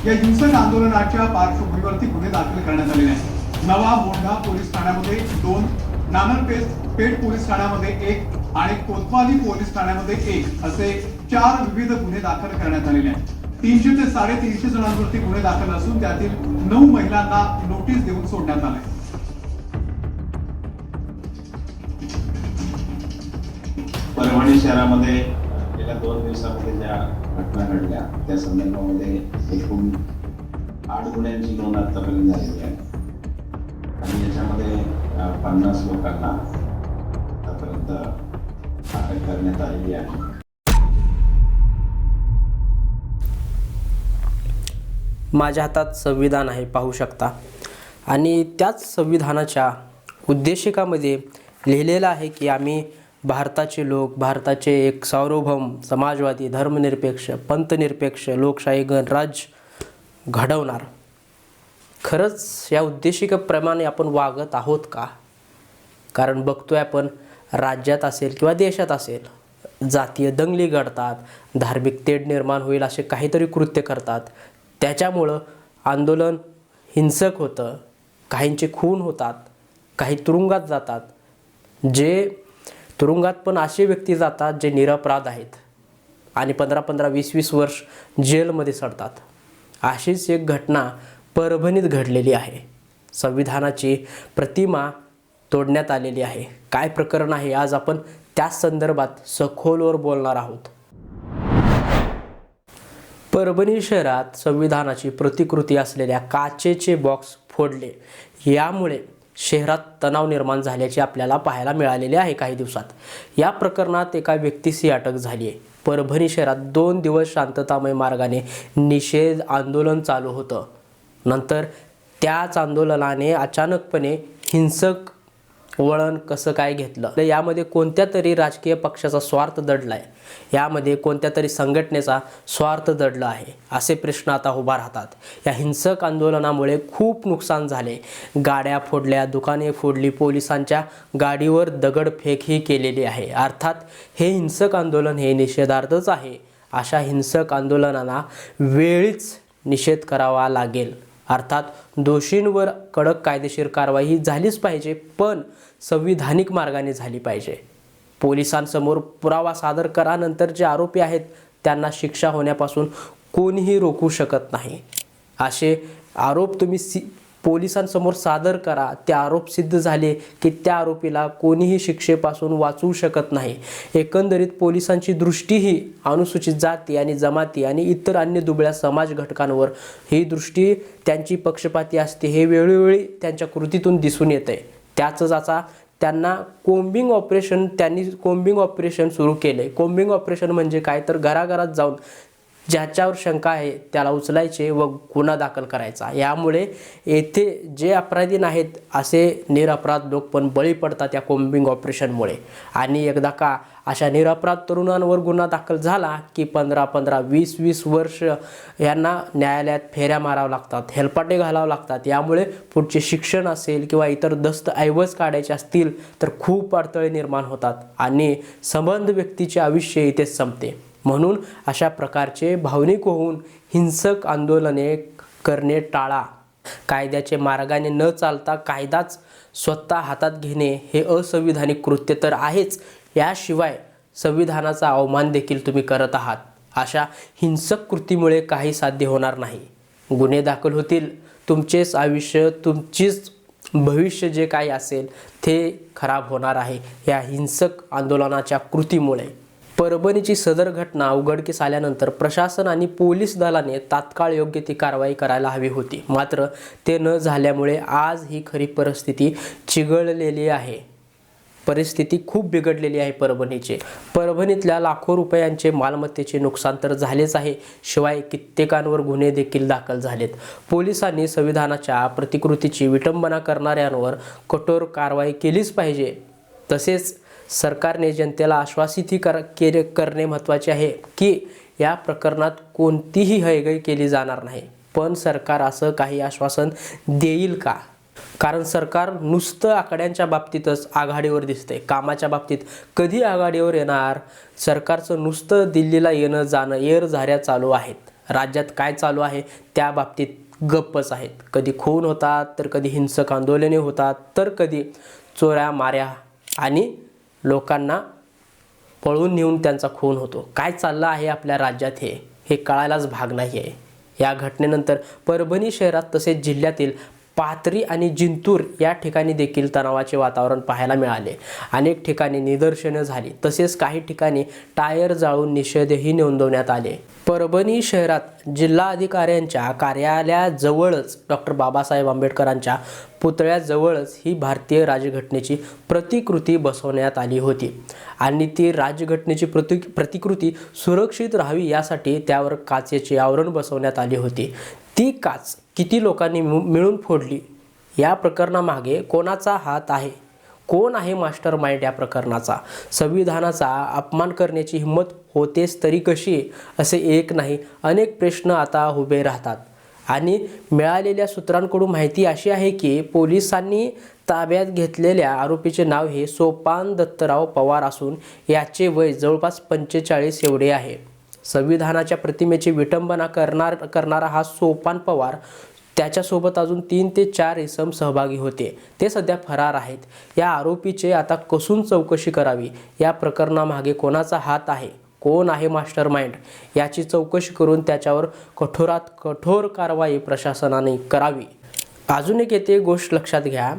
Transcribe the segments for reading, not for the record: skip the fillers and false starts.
या हिंसक आंदोलनाच्या पार्श्वभूमीवरती गुन्हे दाखल करण्यात आलेले आहेत। नवा मोंढा पोलीस ठाण्यामध्ये 2, नानलपेठ पोलीस ठाण्यामध्ये 1 आणि कोतवाली पोलीस ठाण्यामध्ये 1 असे 4 विविध गुन्हे दाखल करण्यात आलेले आहेत। 300 ते 350 जणांवरती गुन्हे दाखल असून त्यातील 9 महिलांना नोटीस देऊन सोडण्यात आले। परभणी शहरामध्ये गेल्या 2 दिवसामध्ये ज्या घटना घडल्या त्या संदर्भामध्ये एकूण 8 गुन्ह्यांची नोंद आतापर्यंत झालेली आहे आणि याच्यामध्ये 50 लोकांना आतापर्यंत अटक करण्यात आलेली आहे। माझ्या हातात संविधान आहे, पाहू शकता, आणि त्याच संविधानाच्या उद्देशिकामध्ये लिहिलेलं आहे की आम्ही भारताचे लोक, भारताचे एक सार्वभौम समाजवादी धर्मनिरपेक्ष पंथनिरपेक्ष लोकशाही गणराज्य घडवणार। खरंच या उद्देशिकेप्रमाणे आपण वागत आहोत का? कारण बघतोय आपण राज्यात असेल किंवा देशात असेल जातीय दंगली घडतात, धार्मिक तेढ निर्माण होईल असे काहीतरी कृत्य करतात, त्याच्यामुळं आंदोलन हिंसक होतं, काहींचे खून होतात, काही तुरुंगात जातात, जे तुरुंगात पण असे व्यक्ती जातात जे निरपराध आहेत आणि 15-15, 20-20 वर्ष जेलमध्ये सडतात। अशीच एक घटना परभणीत घडलेली आहे। संविधानाची प्रतिमा तोडण्यात आलेली आहे। काय प्रकरण आहे आज आपण त्याच संदर्भात सखोलवर बोलणार आहोत। परभणी शहरात संविधानाची प्रतिकृती असलेल्या काचेचे बॉक्स फोडले, यामुळे शहरात तणाव निर्माण झाल्याचे आपल्याला पाहायला मिळालेले आहे। काही दिवसात या प्रकरणात एका व्यक्तीची अटक झाली आहे। परभणी शहरात 2 दिवस शांततामय मार्गाने निषेध आंदोलन चालू होतं। नंतर त्याच आंदोलनाने अचानकपणे हिंसक वळण कसं काय घेतलं? यामध्ये कोणत्या तरी राजकीय पक्षाचा स्वार्थ दडला आहे, यामध्ये कोणत्या तरी संघटनेचा स्वार्थ दडला आहे, असे प्रश्न आता उभा राहतात। या हिंसक आंदोलनामुळे खूप नुकसान झाले, गाड्या फोडल्या, दुकाने फोडली, पोलिसांच्या गाडीवर दगडफेकही केलेली आहे। अर्थात हे हिंसक आंदोलन हे निषेधार्थच आहे। अशा हिंसक आंदोलनांना वेळीच निषेध करावा लागेल। अर्थात दोषींवर कडक कायदेशीर कारवाई ही झालीच पाहिजे, पण संविधानिक मार्गाने झाली पाहिजे। पोलिसांसमोर पुरावा सादर करा, नंतर जे आरोपी आहेत त्यांना शिक्षा होण्यापासून कोणीही रोखू शकत नाही। असे आरोप तुम्ही पोलिसांसमोर सादर करा, ते आरोप सिद्ध झाले की त्या आरोपीला कोणीही शिक्षेपासून वाचवू शकत नाही। एकंदरीत पोलिसांची दृष्टी ही अनुसूचित जाती आणि जमाती आणि इतर अन्य दुबळ्या समाज घटकांवर ही दृष्टी त्यांची पक्षपाती असते, हे वेळोवेळी त्यांच्या कृतीतून दिसून येते। त्याच आता त्यांना कोम्बिंग ऑपरेशन सुरू केले। कोम्बिंग ऑपरेशन म्हणजे काय तर घराघरात जाऊन ज्याच्यावर शंका आहे त्याला उचलायचे व गुन्हा दाखल करायचा। यामुळे येथे जे अपराधी नाहीत असे निरपराध लोक पण बळी पडतात या कोम्बिंग ऑपरेशनमुळे। आणि एकदा का अशा निरपराध तरुणांवर गुन्हा दाखल झाला की 15-15, 20-20 वर्ष यांना न्यायालयात फेऱ्या माराव्या लागतात, हेलपाटे घालावे लागतात। यामुळे पुढचे शिक्षण असेल किंवा इतर दस्तऐवज काढायचे असतील तर खूप अडथळे निर्माण होतात आणि संबंध व्यक्तीचे आयुष्य इथेच संपते। म्हणून अशा प्रकारचे भावनिक होऊन हिंसक आंदोलने करणे टाळा। कायद्याचे मार्गाने न चालता कायदाच स्वतः हातात घेणे हे असंविधानिक कृत्य तर आहेच, याशिवाय संविधानाचा अवमान देखील तुम्ही करत आहात। अशा हिंसक कृतीमुळे काही साध्य होणार नाही. गुन्हे दाखल होतील, तुमचेच आयुष्य, तुमचीच भविष्य जे काही असेल ते खराब होणार आहे या हिंसक आंदोलनाच्या कृतीमुळे. परभणीची सदर घटना उघडकीस आल्यानंतर प्रशासन आणि पोलीस दलाने तात्काळ योग्य ती कारवाई करायला हवी होती. मात्र ते न झाल्यामुळे आज ही खरी परिस्थिती चिघळलेली आहे. परिस्थिती खूप बिघडलेली आहे परभणीची. परभणीतल्या लाखो रुपयांचे मालमत्तेचे नुकसान तर झालेच आहे, शिवाय कित्येकांवर गुन्हे देखील दाखल झालेत. पोलिसांनी संविधानाच्या प्रतिकृतीची विटंबना करणाऱ्यांवर कठोर कारवाई केलीच पाहिजे. तसेच सरकारने जनतेला आश्वासितही करणे महत्त्वाचे आहे की या प्रकरणात कोणतीही हयगय केली जाणार नाही. पण सरकार असं काही आश्वासन देईल का? कारण सरकार नुसतं आकड्यांच्या बाबतीतच आघाडीवर दिसते, कामाच्या बाबतीत कधी आघाडीवर येणार? सरकारचं नुसतं दिल्लीला येणं जाणं, येरझाऱ्या चालू आहेत. राज्यात काय चालू आहे त्या बाबतीत गप्पच आहेत. कधी खून होतात, तर कधी हिंसक आंदोलने होतात, तर कधी चोऱ्या माऱ्या आणि लोकांना पळून नेऊन त्यांचा खून होतो. काय चाललं आहे आपल्या राज्यात हे कळायलाच भाग नाही आहे. या घटनेनंतर परभणी शहरात तसेच जिल्ह्यातील पाथरी आणि जिंतूर या ठिकाणी देखील तणावाचे वातावरण पाहायला मिळाले. अनेक ठिकाणी निदर्शनं झाली, तसेच काही ठिकाणी टायर जाळून निषेधही नोंदवण्यात आले. परभणी शहरात जिल्हाधिकाऱ्यांच्या कार्यालयाजवळच डॉक्टर बाबासाहेब आंबेडकरांच्या पुतळ्याजवळच ही भारतीय राजघटनेची प्रतिकृती बसवण्यात आली होती आणि ती राजघटनेची प्रतिकृती सुरक्षित राहावी यासाठी त्यावर काचेचे आवरण बसवण्यात आली होती. ती काच किती लोकांनी मिळून फोडली? या प्रकरणामागे कोणाचा हात आहे? कोण आहे मास्टर माइंड या प्रकरणाचा? संविधानाचा अपमान करण्याची हिंमत होतेच तरी कशी? असे एक नाही, अनेक प्रश्न आता उभे राहतात. आणि मिळालेल्या सूत्रांकडून माहिती अशी आहे की पोलिसांनी ताब्यात घेतलेल्या आरोपीचे नाव हे सोपान दत्तराव पवार असून याचे वय जवळपास 45 एवढे आहे. संविधानाच्या प्रतिमेची विटंबना करणारा हा सोपान पवार, त्याच्यासोबत अजून 3 ते 4 इसम सहभागी होते. ते सध्या फरार आहेत. या आरोपीचे आता कसून चौकशी करावी. या प्रकरणामागे कोणाचा हात आहे, कोण आहे मास्टर माइंड, याची चौकशी करून त्याच्यावर कठोरात कठोर कारवाई प्रशासनाने करावी. अजून एक येथे गोष्ट लक्षात घ्या,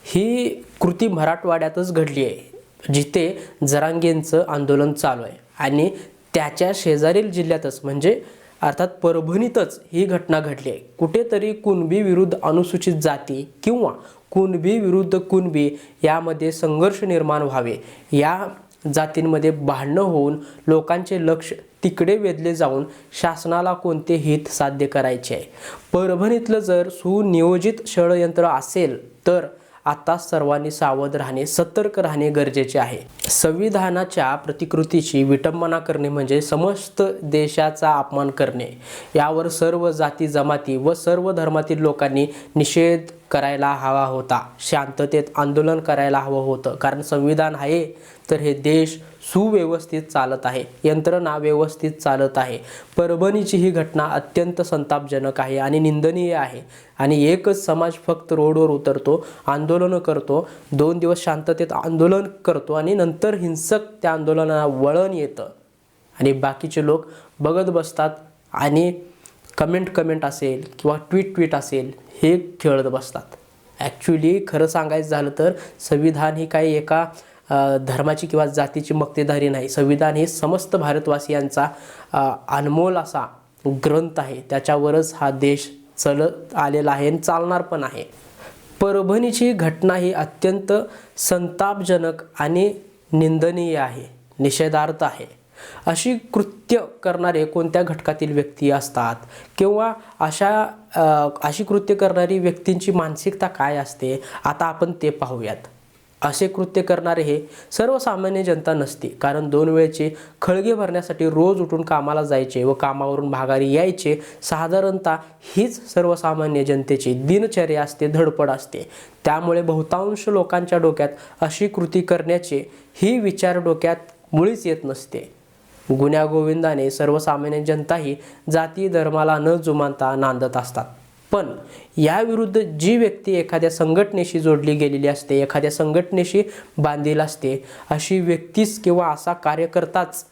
ही कृती मराठवाड्यातच घडली आहे, जिथे जरांगेंचं आंदोलन चालू आहे आणि त्याच्या शेजारील जिल्ह्यातच म्हणजे अर्थात परभणीतच ही घटना घडली आहे. कुठेतरी कुणबी विरुद्ध अनुसूचित जाती किंवा कुणबी विरुद्ध कुणबी यामध्ये संघर्ष निर्माण व्हावे, या जातींमध्ये भांडणं होऊन लोकांचे लक्ष तिकडे वेधले जाऊन शासनाला कोणते हित साध्य करायचे आहे. परभणीतलं जर सुनियोजित षडयंत्र असेल तर आता सर्वांनी सावध राहणे, सतर्क राहणे गरजेचे आहे. संविधानाच्या प्रतिकृतीची विटंबना करणे म्हणजे समस्त देशाचा अपमान करणे. यावर सर्व जाती जमाती व सर्व धर्मातील लोकांनी निषेध करायला हवा होता. शांततेत आंदोलन करायला हवं होतं. कारण संविधान आहे तर हे देश सुव्यवस्थित चालत आहे, यंत्रणा व्यवस्थित चालत आहे. परभणीची ही घटना अत्यंत संतापजनक आहे आणि निंदनीय आहे. आणि एकच समाज फक्त रोडवर उतरतो, आंदोलन करतो, 2 दिवस शांततेत आंदोलन करतो आणि नंतर हिंसक त्या आंदोलनाला वळण येतं आणि बाकीचे लोक बघत बसतात आणि कमेंट असेल किंवा ट्विट असेल हे खेळत बसतात. ॲक्च्युली खरं सांगायचं झालं तर संविधान ही काही एका धर्माची किंवा जातीची मक्तेदारी नाही. संविधान हे समस्त भारतवासियांचा अनमोल असा ग्रंथ आहे. त्याच्यावरच हा देश चालत आलेला आहे आणि चालणार पण आहे. परभणीची घटना ही अत्यंत संतापजनक आणि निंदनीय आहे, निषेधार्थ आहे. अशी कृत्य करणारे कोणत्या घटकातील व्यक्ती असतात किंवा अशी कृत्य करणारी व्यक्तींची मानसिकता काय असते, आता आपण ते पाहूयात. असे कृत्य करणारे हे सर्वसामान्य जनता नसते. कारण 2 वेळचे खळगे भरण्यासाठी रोज उठून कामाला जायचे व कामावरून माघारी यायचे. साधारणतः हीच सर्वसामान्य जनतेची दिनचर्या असते, धडपड असते. त्यामुळे बहुतांश लोकांच्या डोक्यात अशी कृती करण्याचे ही विचार डोक्यात मुळीच येत नसते. गुण्यागोविंदाने सर्वसामान्य जनताही जाती धर्माला न जुमानता नांदत असतात. पण याविरुद्ध जी व्यक्ती एखाद्या संघटनेशी जोडली गेलेली असते, एखाद्या संघटनेशी बांधील असते, अशी व्यक्तीच किंवा असा कार्यकर्ताच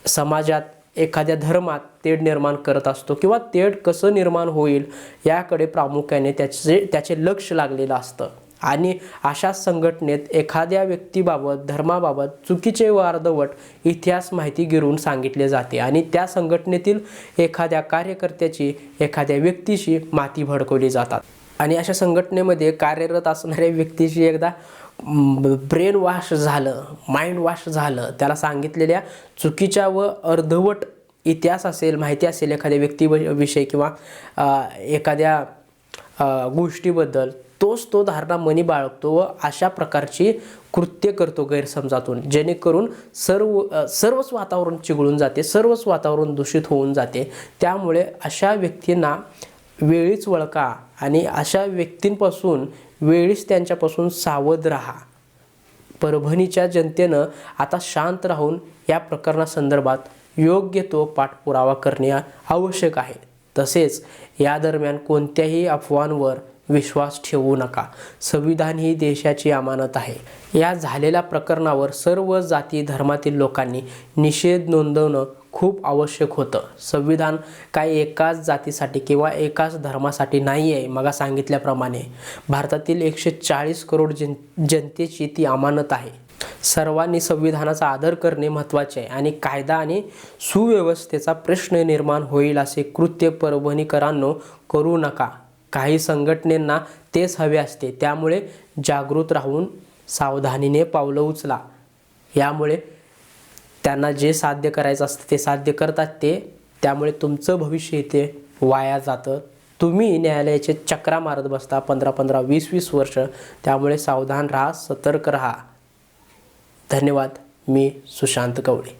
समाजात एखाद्या धर्मात तेढ निर्माण करत असतो किंवा तेढ कसं निर्माण होईल याकडे प्रामुख्याने त्याचे लक्ष लागलेलं असतं आणि अशा संघटनेत एखाद्या व्यक्तीबाबत धर्माबाबत चुकीचे व अर्धवट इतिहास माहिती गिरवून सांगितले जाते आणि त्या संघटनेतील एखाद्या कार्यकर्त्याची एखाद्या व्यक्तीशी माती भडकवली जातात आणि अशा संघटनेमध्ये कार्यरत असणाऱ्या व्यक्तीची एकदा ब्रेन वॉश झालं, माइंड वॉश झालं, त्याला सांगितलेल्या चुकीच्या व अर्धवट इतिहास असेल, माहिती असेल एखाद्या व्यक्तीविषयी किंवा एखाद्या गोष्टीबद्दल, तोच तो धारणा मनी बाळगतो व अशा प्रकारची कृत्य करतो गैरसमजातून, जेणेकरून सर्वच वातावरण चिघळून जाते, सर्वच वातावरण दूषित होऊन जाते. त्यामुळे अशा व्यक्तींना वेळीच ओळखा आणि अशा व्यक्तींपासून वेळीच त्यांच्यापासून सावध राहा. परभणीच्या जनतेनं आता शांत राहून या प्रकरणासंदर्भात योग्य तो पाठपुरावा करणे आवश्यक आहे. तसेच या दरम्यान कोणत्याही अफवांवर विश्वास ठेवू नका. संविधान ही देशाची अमानत आहे. या झालेल्या प्रकरणावर सर्व जाती धर्मातील लोकांनी निषेध नोंदवणं खूप आवश्यक होतं. संविधान काही एकाच जातीसाठी किंवा एकाच धर्मासाठी नाही आहे. मग सांगितल्याप्रमाणे भारतातील 140 करोड जनतेची ती अमानत आहे. सर्वांनी संविधानाचा आदर करणे महत्त्वाचे आहे आणि कायदा आणि सुव्यवस्थेचा प्रश्न निर्माण होईल असे कृत्य परभणीकरांनो करू नका. काही संघटनेंना तेच हवे असते. त्यामुळे जागृत राहून सावधानीने पावलं उचला. यामुळे त्यांना जे साध्य करायचं असतं ते साध्य करतात ते. त्यामुळे तुमचं भविष्य इथे वाया जातं. तुम्ही न्यायालयाचे चक्रा मारत बसता 15-15, 20-20 वर्ष. त्यामुळे सावधान राहा, सतर्क राहा. धन्यवाद. मी सुशांत कवळे.